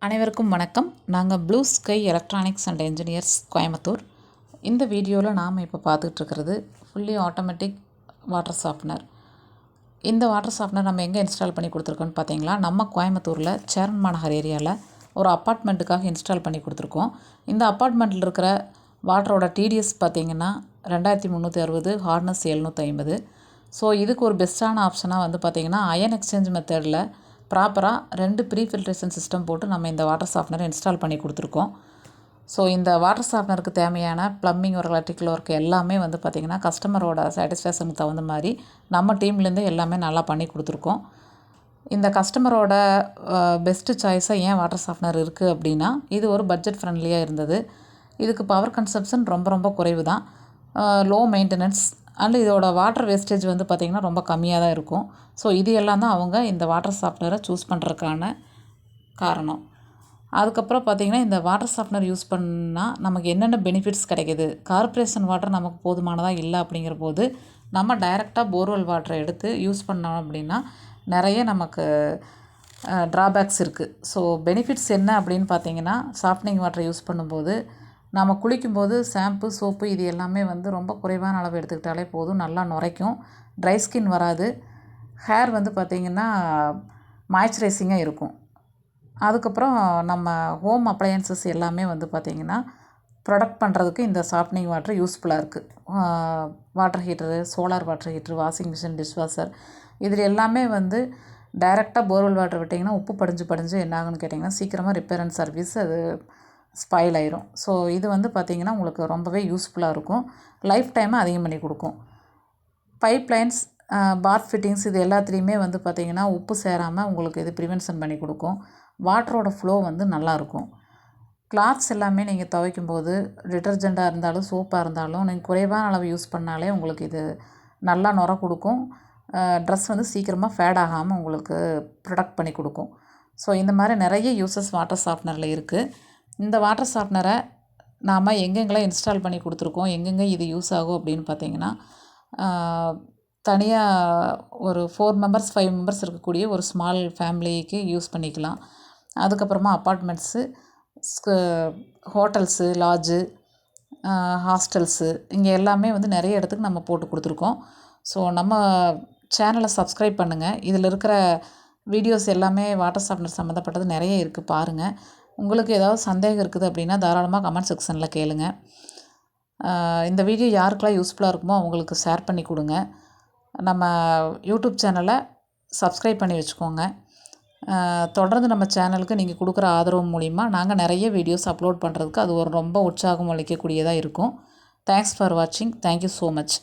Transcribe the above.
அனைவருக்கும் வணக்கம். நாங்கள் blue sky electronics and engineers Coimbatore. இந்த வீடியோவில் நாம் இப்போ பார்த்துட்ருக்கிறது ஃபுல்லி ஆட்டோமேட்டிக் வாட்டர் சாஃப்ட்னர். இந்த வாட்டர் சாஃப்ட்னர் நம்ம எங்கே இன்ஸ்டால் பண்ணி கொடுத்துருக்கோன்னு பார்த்தீங்களா, நம்ம கோயம்புத்தூரில் சேரன் மாநகர் ஏரியாவில் ஒரு அப்பார்ட்மெண்ட்டுக்காக இன்ஸ்டால் பண்ணி கொடுத்துருக்கோம். இந்த அப்பார்ட்மெண்ட்டில் இருக்கிற வாட்டரோட டிடிஎஸ் பார்த்திங்கன்னா 2360, ஹார்ட்னஸ் 750. ஸோ இதுக்கு ஒரு பெஸ்ட்டான ஆப்ஷனாக வந்து பார்த்திங்கன்னா அயன் எக்ஸ்சேஞ்ச் மெத்தடில் ப்ராப்பராக 2 ப்ரீ ஃபில்ட்ரேஷன் சிஸ்டம் போட்டு நம்ம இந்த வாட்டர் சாஃப்ட்னரை இன்ஸ்டால் பண்ணி கொடுத்துருக்கோம். ஸோ இந்த வாட்டர் சாஃப்ட்னருக்கு தேவையான ப்ளம்பிங் ஒர்க், எலக்ட்ரிக்கல் ஒர்க் எல்லாமே வந்து பார்த்திங்கன்னா கஸ்டமரோட சாட்டிஸ்ஃபேக்ஷனுக்கு தகுந்த மாதிரி நம்ம டீம்லேருந்து எல்லாமே நல்லா பண்ணி கொடுத்துருக்கோம். இந்த கஸ்டமரோட பெஸ்ட்டு சாய்ஸாக ஏன் வாட்டர் சாஃப்ட்னர் இருக்குது அப்படின்னா, இது ஒரு பட்ஜெட் ஃப்ரெண்ட்லியாக இருந்தது. இதுக்கு பவர் கன்சப்ஷன் ரொம்ப குறைவு தான், லோ மெயின்டெனன்ஸ் அண்ட் இதோட வாட்டர் வேஸ்டேஜ் வந்து பார்த்திங்கன்னா ரொம்ப கம்மியாக தான் இருக்கும். ஸோ இது எல்லாம் தான் அவங்க இந்த வாட்டர் சாஃப்ட்னரை சூஸ் பண்ணுறதுக்கான காரணம். அதுக்கப்புறம் பார்த்திங்கன்னா இந்த வாட்டர் சாஃப்ட்னர் யூஸ் பண்ணால் நமக்கு என்னென்ன பெனிஃபிட்ஸ் கிடைக்கிது. கார்ப்பரேஷன் வாட்டர் நமக்கு போதுமானதாக இல்லை அப்படிங்கிற போது நம்ம டைரெக்டாக போர்வெல் வாட்டரை எடுத்து யூஸ் பண்ணோம் அப்படின்னா நிறைய நமக்கு ட்ராபேக்ஸ் இருக்குது. ஸோ பெனிஃபிட்ஸ் என்ன அப்படின்னு பார்த்திங்கன்னா, சாஃப்ட்னிங் வாட்டரை யூஸ் பண்ணும்போது நம்ம குளிக்கும்போது ஷாம்பு, சோப்பு இது எல்லாமே வந்து ரொம்ப குறைவான அளவு எடுத்துக்கிட்டாலே போதும், நல்லா நுரைக்கும், ட்ரை ஸ்கின் வராது, ஹேர் வந்து பார்த்திங்கன்னா மாய்ஸ்சரைசிங்காக இருக்கும். அதுக்கப்புறம் நம்ம ஹோம் அப்ளையன்சஸ் எல்லாமே வந்து பார்த்திங்கன்னா ப்ரொடக்ட் பண்ணுறதுக்கு இந்த சாஃப்ட்னிங் வாட்டர் யூஸ்ஃபுல்லாக இருக்குது. வாட்டர் ஹீட்டரு, சோலார் வாட்டர் ஹீட்ரு, வாஷிங் மிஷின், டிஷ்வாஷர் இதில் எல்லாமே வந்து டைரெக்டாக போர்வெல் வாட்டர் விட்டிங்கன்னா உப்பு படிஞ்சு என்ன ஆகுன்னு கேட்டிங்கன்னா சீக்கிரமாக ரிப்பேர் அண்ட் சர்வீஸ் அது ஸ்பாயில் ஆயிரும். ஸோ இது வந்து பார்த்திங்கன்னா உங்களுக்கு ரொம்பவே யூஸ்ஃபுல்லாக இருக்கும், லைஃப் டைமை அதிகம் பண்ணி கொடுக்கும். பைப் லைன்ஸ், பாத் ஃபிட்டிங்ஸ் இது எல்லாத்துலேயுமே வந்து பார்த்திங்கன்னா உப்பு சேராமல் உங்களுக்கு இது ப்ரிவென்ஷன் பண்ணி கொடுக்கும். வாட்டரோட ஃப்ளோ வந்து நல்லாயிருக்கும். கிளாத்ஸ் எல்லாமே நீங்கள் துவைக்கும்போது டிட்டர்ஜெண்ட்டாக இருந்தாலும் சோப்பாக இருந்தாலும் நீங்கள் குறைவான அளவு யூஸ் பண்ணாலே உங்களுக்கு இது நல்லா நுர கொடுக்கும். ட்ரெஸ் வந்து சீக்கிரமாக ஃபேட் ஆகாமல் உங்களுக்கு ப்ரொடக்ட் பண்ணி கொடுக்கும். ஸோ இந்த மாதிரி நிறைய யூசஸ் வாட்டர் சாஃப்ட்னரில் இருக்குது. இந்த வாட்டர் சாஃப்ட்னரை நாம் எங்கெங்கெல்லாம் இன்ஸ்டால் பண்ணி கொடுத்துருக்கோம், எங்கெங்கே இது யூஸ் ஆகும் அப்படின்னு பார்த்தீங்கன்னா, தனியாக ஒரு 4 மெம்பர்ஸ் 5 மெம்பர்ஸ் இருக்கக்கூடிய ஒரு ஸ்மால் ஃபேமிலிக்கு யூஸ் பண்ணிக்கலாம். அதுக்கப்புறமா அப்பார்ட்மெண்ட்ஸு, ஹோட்டல்ஸு, லாட்ஜு, ஹாஸ்டல்ஸு இங்கே எல்லாமே வந்து நிறைய இடத்துக்கு நம்ம போட்டு கொடுத்துருக்கோம். ஸோ நம்ம சேனலை சப்ஸ்கிரைப் பண்ணுங்கள். இதில் இருக்கிற வீடியோஸ் எல்லாமே வாட்டர் சாஃப்ட்னர் சம்மந்தப்பட்டது நிறைய இருக்குது, பாருங்கள். உங்களுக்கு ஏதாவது சந்தேகம் இருக்குது அப்படின்னா தாராளமாக கமெண்ட் செக்ஷனில் கேளுங்க. இந்த வீடியோ யாருக்கெல்லாம் யூஸ்ஃபுல்லாக இருக்குமோ அவங்களுக்கு ஷேர் பண்ணி கொடுங்க. நம்ம யூடியூப் சேனலை சப்ஸ்கிரைப் பண்ணி வச்சுக்கோங்க. தொடர்ந்து நம்ம சேனலுக்கு நீங்கள் கொடுக்குற ஆதரவு மூலிமா நாங்கள் நிறைய வீடியோஸ் அப்லோட் பண்ணுறதுக்கு அது ஒரு ரொம்ப உற்சாகம் அளிக்கக்கூடியதாக இருக்கும். தேங்க்ஸ் ஃபார் வாட்சிங். Thank you so much.